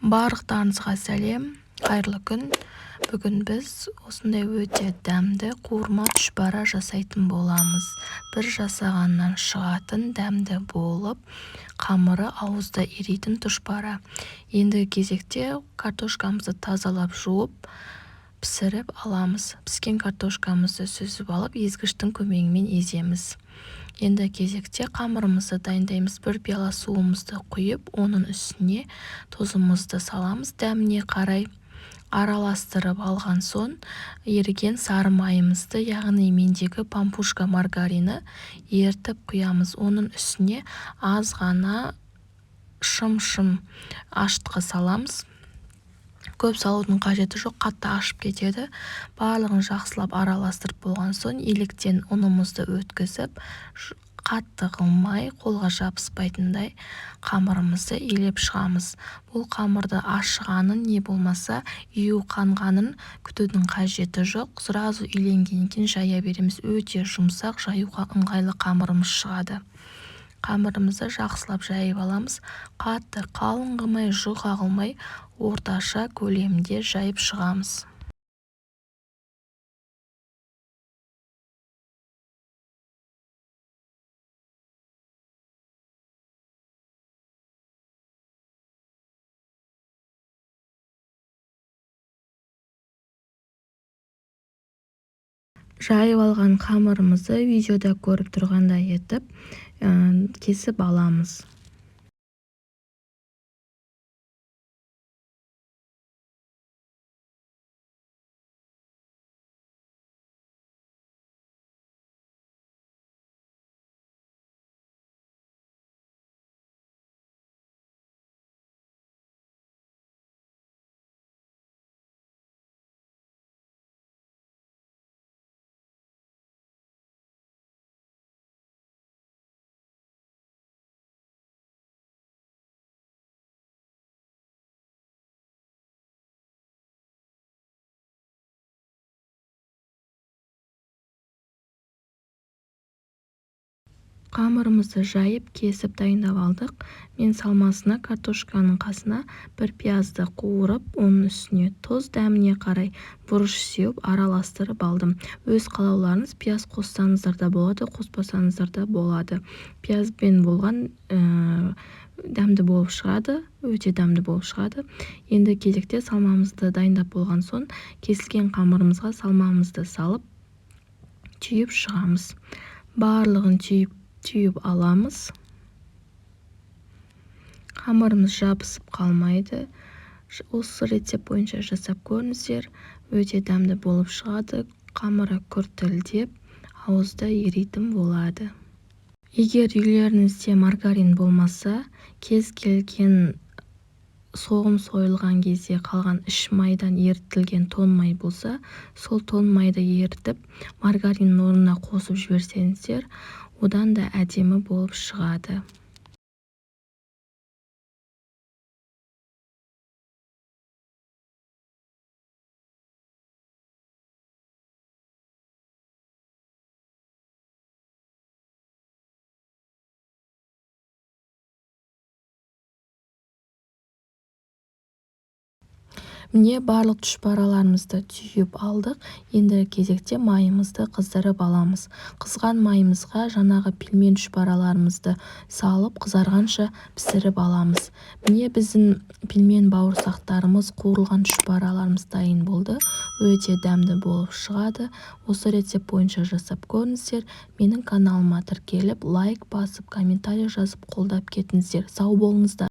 Барлықтарыңызға сәлем, қайырлы күн. Бүгін біз осындай өте дәмді қуырма тұшпара жасайтын боламыз. Бір жасағаннан шығатын дәмді болып, қамыры ауызда еритін тұшпара. Ендігі кезекте картошкамызды тазалап жуып, пісіріп аламыз. Піскен картошкамызды сүзіп алып, езгіштің көмегімен еземіз. Енді кезекте қамырымызды дайындаймыз. Бір пиала суымызды құйып, оның үстіне тұзымызды саламыз. Дәміне қарай араластырып алған соң, еріген сары майымызды, яғни мендегі пампушка маргарины ертіп құямыз. Оның үстіне аз ғана шым-шым ашытқы саламыз. Көп салудың қажеті жоқ, қатты ашып кетеді. Барлығын жақсылап араластырып болған соң, електен ұнымызды өткізіп, қатты қылмай, қолға жабыспайтындай қамырымызды илеп шығамыз. Бұл қамырды ашығанын не болмаса, үйу қанғанын күтудің қажеті жоқ. Сразу иленгеннен кейін жая береміз. Өте жұмсақ, жаюға ыңғайлы қамырымыз шығады. Қамырымызды жақсылап жайып аламыз. Қатты қалың қылмай, жұқа қылмай, орташа көлемде жайып шығамыз. Жайып алған қамырымызды видеода көріп тұрғандай етіп кесіп аламыз. Қамырымызды жайып, кесіп дайындап алдық. Мен салмасына, картошканың қасына бір пиязды қуырып, оның үстіне тұз, дәміне қарай бұрыш сеуіп, араластырып алдым. Өз қалауларыңыз, пияз қоссаңыздар да болады, қоспасаңыздар да болады. Пиязбен болған дәмді болып шығады, өте дәмді болып шығады. Енді кезекте салмамызды дайындап болған соң, кесілген қамырымызға салмамызды салып, түйіп шығамыз. Барлығын түйіп аламыз. Қамырымыз жабысып қалмайды. Осы рецепт бойынша жасап көріңіздер. Өте дәмді болып шығады. Қамыры күртілдеп, ауызда еритін болады. Егер үйлеріңізде маргарин болмаса, кез келген соғым сойылған кезде қалған іш майдан ерітілген тон май болса, сол тон майды ерітіп, маргарин орнына қосып жіберсеңіздер, одан да әдемі болып шығады. Міне барлық тұшпараларымызды түйіп алдық. Енді кезекте майымызды қыздырып аламыз. Қызған майымызға жаңағы пельмен тұшпараларымызды салып, қызарғанша пісіріп аламыз. Міне біздің пельмен бауырсақтарымыз, қуырылған тұшпараларымыз дайын болды. Өте дәмді болып шығады. Осы рецепт бойынша жасап көріңіздер. Менің каналыма тіркеліп, лайк басып, комментарий жазып қолдап кетіңіздер. Сау болыңыздар.